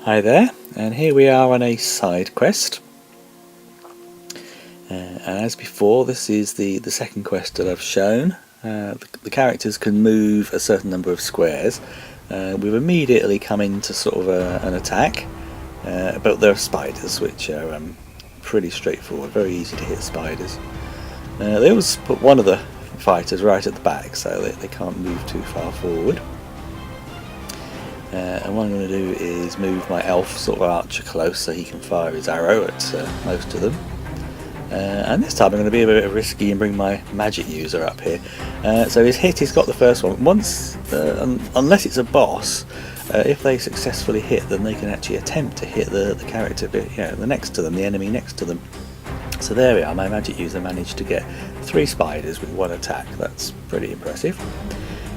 Hi there, and here we are on a side quest. And as before, this is the second quest that I've shown. The characters can move a certain number of squares. We've immediately come into sort of an attack, but there are spiders, which are pretty straightforward, very easy to hit spiders. They always put one of the fighters right at the back, so they can't move too far forward. And what I'm going to do is move my elf sort of archer close so he can fire his arrow at most of them. And this time I'm going to be a bit risky and bring my magic user up here. So his hit, he's got the first one. Once, unless it's a boss, if they successfully hit, then they can actually attempt to hit the character, the next to them, the enemy next to them. So there we are. My magic user managed to get 3 spiders with 1 attack. That's pretty impressive.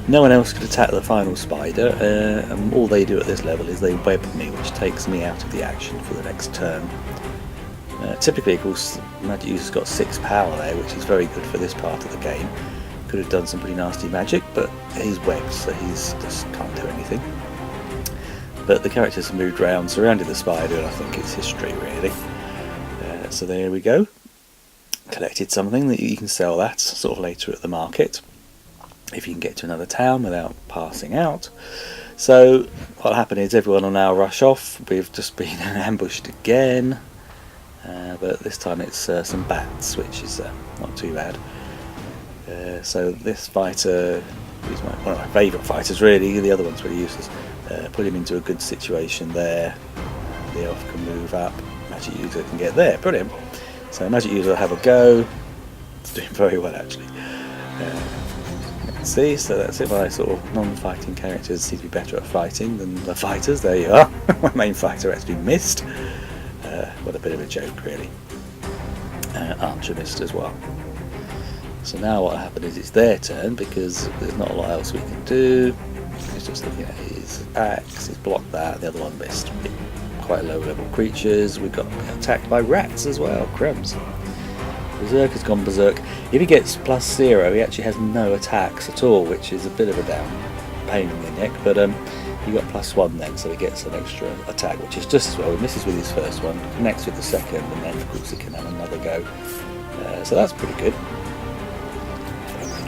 No one else could attack the final spider, and all they do at this level is they web me, which takes me out of the action for the next turn. Typically, of course, magic user's got 6 power there, which is very good for this part of the game. Could have done some pretty nasty magic, but he's webbed, so he's just can't do anything. But the characters have moved around, surrounded the spider, and I think it's history really. So there we go. Collected something that you can sell that sort of later at the market, if you can get to another town without passing out. So what'll happen is everyone will now rush off. We've just been ambushed again, but this time it's some bats, which is not too bad. So this fighter is one of my favourite fighters really. The other one's pretty useless. Put him into a good situation there. The elf can move up, magic user can get there. Brilliant. So magic user will have a go. It's doing very well actually. See, so that's it. My sort of non-fighting characters seem to be better at fighting than the fighters. There you are. My main fighter actually missed. What a bit of a joke, really. Archer missed as well. So now what happened is it's their turn because there's not a lot else we can do. He's just looking at his axe. He's blocked that. The other one missed. Quite low-level creatures. We got attacked by rats as well. Crumbs. Berserk has gone berserk. If he gets +0, he actually has no attacks at all, which is a bit of a pain in the neck. But he got +1 then, so he gets an extra attack, which is just as well. He misses with his first one, connects with the second, and then of course he can have another go. So that's pretty good.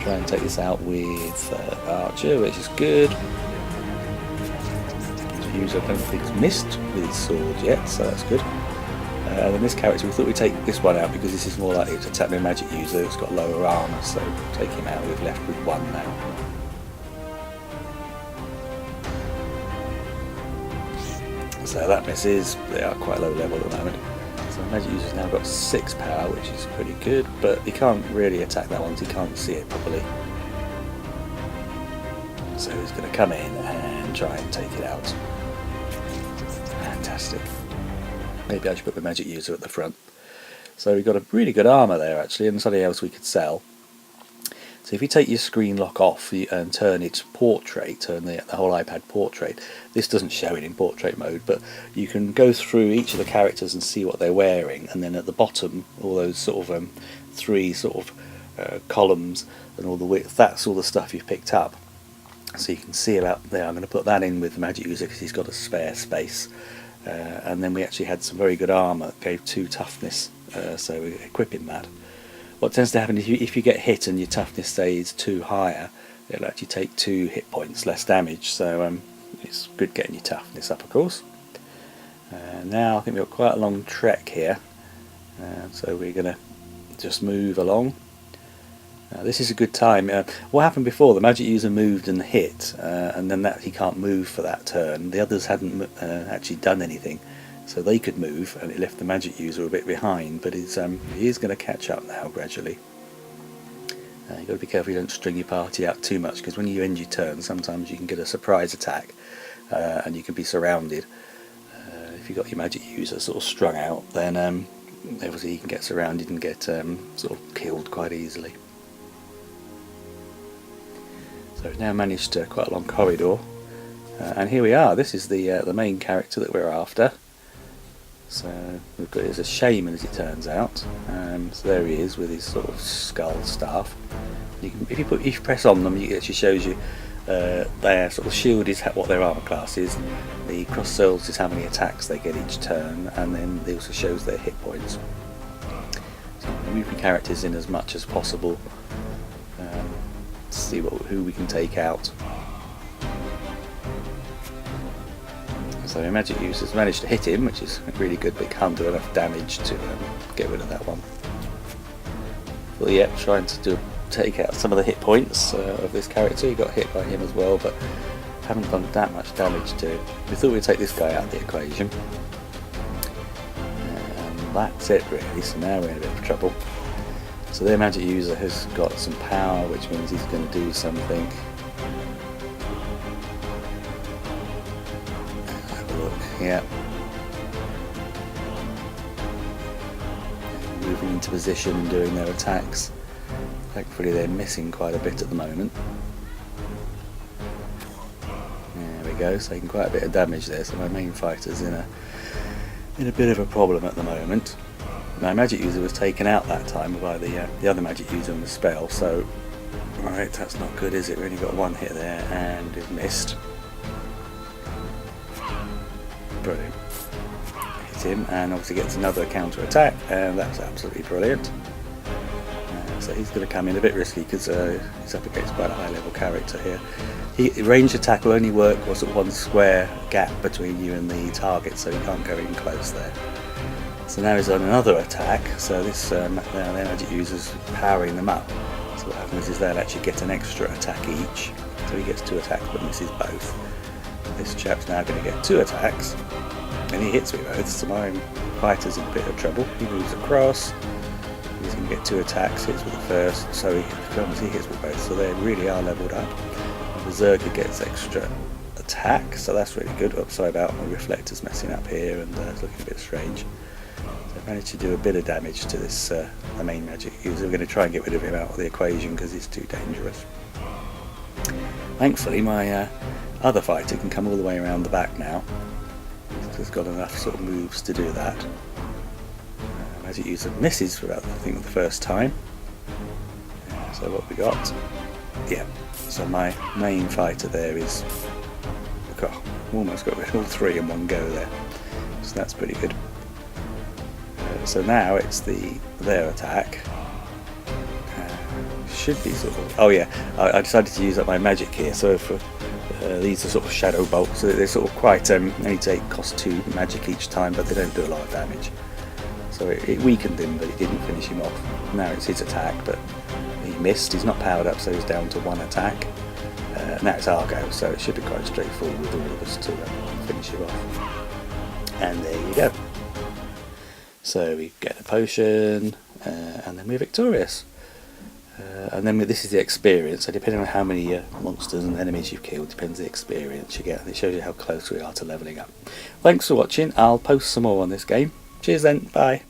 Try and take this out with Archer, which is good. The user I don't think has missed with his sword yet, so that's good. And then this character, we thought we'd take this one out because this is more likely to attack the magic user who's got lower armour, so take him out. We've left with 1 now. So that misses. They are quite low level at the moment. So the magic user's now got 6 power, which is pretty good, but he can't really attack that one because he can't see it properly. So he's going to come in and try and take it out. Fantastic. Maybe I should put the magic user at the front. So we've got a really good armour there actually, and something else we could sell. So if you take your screen lock off and turn it portrait, turn the whole iPad portrait, this doesn't show it in portrait mode, but you can go through each of the characters and see what they're wearing, and then at the bottom, all those sort of 3 sort of columns and all the width, that's all the stuff you've picked up. So you can see about there. I'm going to put that in with the magic user because he's got a spare space. And then we actually had some very good armour that gave 2 toughness, so we're equipping that. What tends to happen is if you get hit and your toughness stays 2 higher, it'll actually take 2 hit points less damage, so it's good getting your toughness up of course. Now I think we've got quite a long trek here, so we're going to just move along. This is a good time. What happened before, the magic user moved and hit, and then he can't move for that turn. The others hadn't actually done anything, so they could move, and it left the magic user a bit behind, but he is going to catch up now gradually. You've got to be careful you don't string your party out too much, because when you end your turn sometimes you can get a surprise attack, and you can be surrounded. If you've got your magic user sort of strung out, then obviously you can get surrounded and get sort of killed quite easily. So we've now managed quite a long corridor, and here we are. This is the main character that we're after. So we've got, it's a shaman as it turns out. So there he is with his sort of skull staff. You can, if you press on them, it actually shows you their sort of shield is what their armor class is, the cross swords is how many attacks they get each turn, and then it also shows their hit points. So I'm moving characters in as much as possible to see who we can take out. So our magic users managed to hit him, which is really good, but it can't do enough damage to get rid of that one. Well, yeah, trying to take out some of the hit points of this character. He got hit by him as well, but haven't done that much damage to him. We thought we'd take this guy out of the equation. And that's it really, so now we're in a bit of trouble. So their magic user has got some power, which means he's going to do something. Have a look, yeah. Moving into position and doing their attacks. Thankfully they're missing quite a bit at the moment. There we go, so taking quite a bit of damage there, so my main fighter's in a bit of a problem at the moment. My magic user was taken out that time by the other magic user on the spell, so right, that's not good, is it? We only got one hit there and it missed. Brilliant. Hit him and obviously gets another counter attack, and that's absolutely brilliant. So he's going to come in a bit risky because he's up against quite a high level character here. Ranged attack will only work with sort of one square gap between you and the target, so you can't go in close there. So now he's on another attack, so this now their magic user's powering them up. So what happens is they'll actually get an extra attack each, so he gets 2 attacks but misses both. This chap's now going to get 2 attacks, and he hits me both, so my fighter's in a bit of trouble. He moves across. He's going to get 2 attacks, hits with the first, so he hits with both, so they really are leveled up. The Berserker gets extra attack, so that's really good. Oh, sorry about my reflectors messing up here, and it's looking a bit strange. So I managed to do a bit of damage to this the main magic user. We're going to try and get rid of him out of the equation because he's too dangerous. Thankfully my other fighter can come all the way around the back now. He's got enough sort of moves to do that. Magic user misses for about, I think, the first time. So what we got? Yeah. So my main fighter there is, oh, almost got rid of all 3 in one go there. So that's pretty good. So now it's their attack. Should be sort of. Oh yeah, I decided to use up my magic here. So for these are sort of shadow bolts. So they're sort of quite only cost 2 magic each time, but they don't do a lot of damage. So it weakened him, but it didn't finish him off. Now it's his attack, but he missed. He's not powered up, so he's down to 1 attack. Now it's our go, so it should be quite straightforward with all of us to finish him off. And there you go. So we get a potion, and then we're victorious. And then this is the experience. So depending on how many monsters and enemies you've killed, depends the experience you get. And it shows you how close we are to levelling up. Thanks for watching. I'll post some more on this game. Cheers then. Bye.